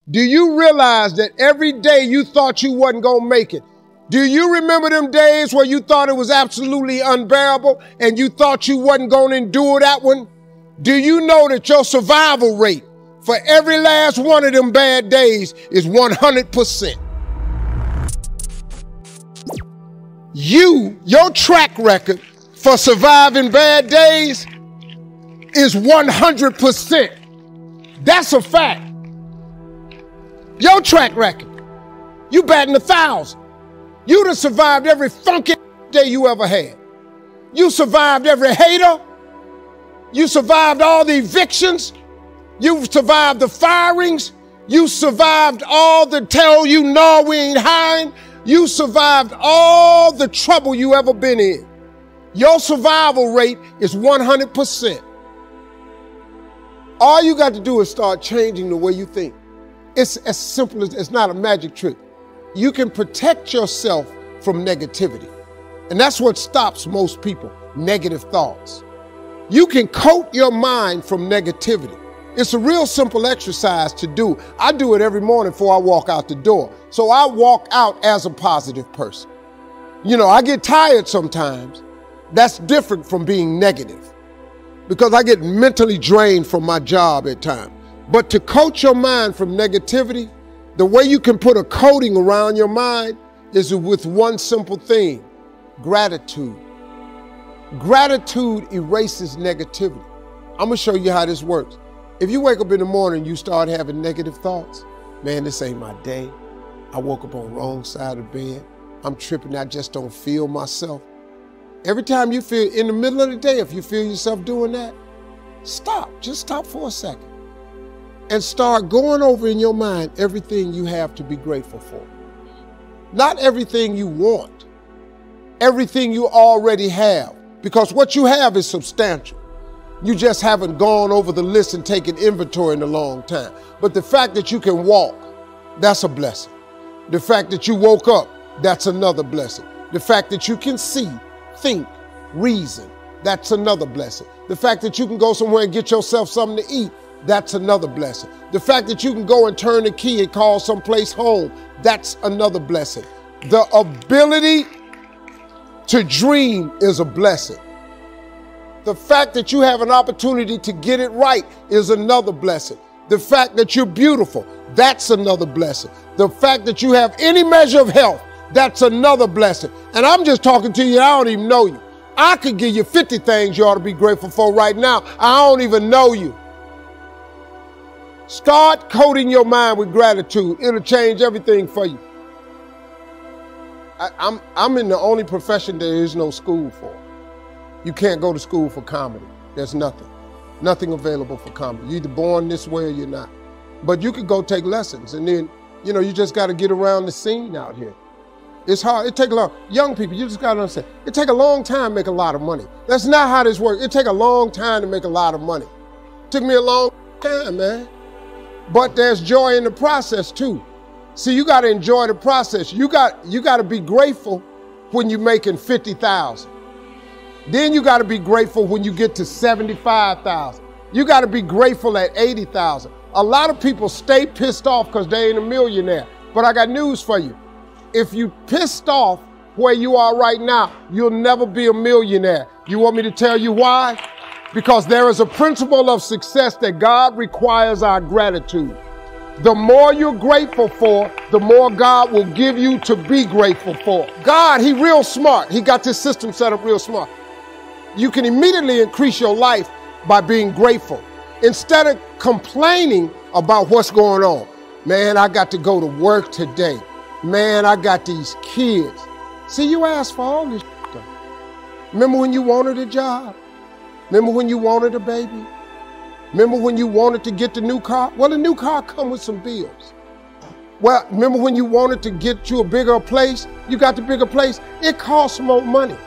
Do you realize that every day you thought you wasn't going to make it? Do you remember them days where you thought it was absolutely unbearable and you thought you wasn't going to endure that one? Do you know that your survival rate for every last one of them bad days is 100%? Your track record for surviving bad days is 100%. That's a fact. Your track record, you batting 1,000. You done survived every funky day you ever had. You survived every hater. You survived all the evictions. You survived the firings. You survived all the tell you no, we ain't hiring. You survived all the trouble you ever been in. Your survival rate is 100%. All you got to do is start changing the way you think. It's as simple as, it's not a magic trick. You can protect yourself from negativity. And that's what stops most people, negative thoughts. You can coat your mind from negativity. It's a real simple exercise to do. I do it every morning before I walk out the door. So I walk out as a positive person. You know, I get tired sometimes. That's different from being negative because I get mentally drained from my job at times. But to coat your mind from negativity, the way you can put a coating around your mind is with one simple thing: gratitude. Gratitude erases negativity. I'm gonna show you how this works. If you wake up in the morning and you start having negative thoughts, man, this ain't my day. I woke up on the wrong side of the bed. I'm tripping, I just don't feel myself. Every time you feel, in the middle of the day, if you feel yourself doing that, stop, just stop for a second. And start going over in your mind everything you have to be grateful for. Not everything you want, everything you already have, because what you have is substantial. You just haven't gone over the list and taken inventory in a long time. But the fact that you can walk, that's a blessing. The fact that you woke up, that's another blessing. The fact that you can see, think, reason, that's another blessing. The fact that you can go somewhere and get yourself something to eat, that's another blessing. The fact that you can go and turn the key and call someplace home, that's another blessing. The ability to dream is a blessing. The fact that you have an opportunity to get it right is another blessing. The fact that you're beautiful, that's another blessing. The fact that you have any measure of health, that's another blessing. And I'm just talking to you, I don't even know you. I could give you 50 things you ought to be grateful for right now. I don't even know you. Start coating your mind with gratitude. It'll change everything for you. I'm in the only profession there is no school for. You can't go to school for comedy. There's nothing available for comedy. You're either born this way or you're not. But you could go take lessons and then, you know, you just got to get around the scene out here. It's hard. It take a long, young people, you just got to understand, it take a long time to make a lot of money. That's not how this works. It take a long time to make a lot of money. It took me a long time, man. But there's joy in the process too. See, you got to enjoy the process. You got to be grateful when you're making 50,000. Then you got to be grateful when you get to 75,000. You got to be grateful at 80,000. A lot of people stay pissed off because they ain't a millionaire. But I got news for you. If you pissed off where you are right now, you'll never be a millionaire. You want me to tell you why? Because there is a principle of success that God requires our gratitude. The more you're grateful for, the more God will give you to be grateful for. God, He real smart. He got this system set up real smart. You can immediately increase your life by being grateful. Instead of complaining about what's going on. Man, I got to go to work today. Man, I got these kids. See, you asked for all this stuff. Remember when you wanted a job? Remember when you wanted a baby? Remember when you wanted to get the new car? Well, the new car comes with some bills. Well, remember when you wanted to get you a bigger place? You got the bigger place. It costs more money.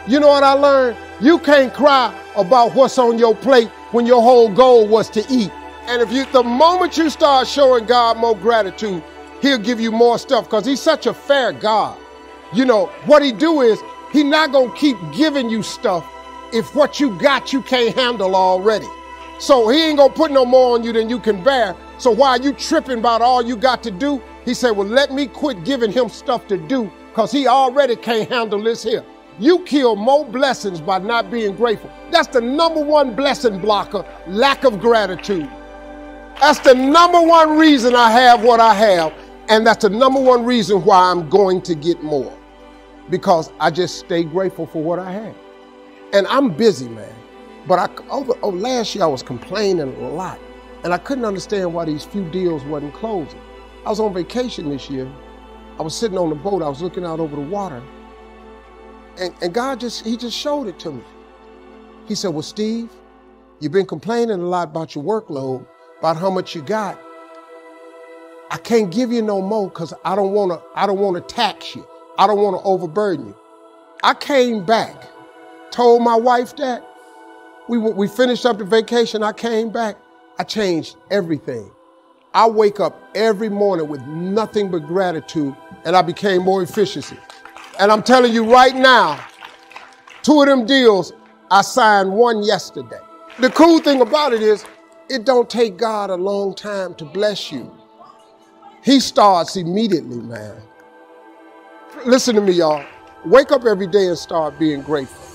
You know what I learned? You can't cry about what's on your plate when your whole goal was to eat. And the moment you start showing God more gratitude, He'll give you more stuff because He's such a fair God. You know, what He do is He's not going to keep giving you stuff if what you got you can't handle already. So He ain't going to put no more on you than you can bear. So why are you tripping about all you got to do? He said, well, let me quit giving him stuff to do because he already can't handle this here. You kill more blessings by not being grateful. That's the number one blessing blocker, lack of gratitude. That's the number one reason I have what I have. And that's the number one reason why I'm going to get more. Because I just stay grateful for what I have. And I'm busy, man. But last year I was complaining a lot. And I couldn't understand why these few deals wasn't closing. I was on vacation this year. I was sitting on the boat. I was looking out over the water. And God he just showed it to me. He said, well, Steve, you've been complaining a lot about your workload, about how much you got. I can't give you no more because I don't want to tax you. I don't want to overburden you. I came back, told my wife that. We finished up the vacation. I came back. I changed everything. I wake up every morning with nothing but gratitude, and I became more efficient. And I'm telling you right now, 2 of them deals, I signed 1 yesterday. The cool thing about it is, it don't take God a long time to bless you. He starts immediately, man. Listen to me, y'all. Wake up every day and start being grateful.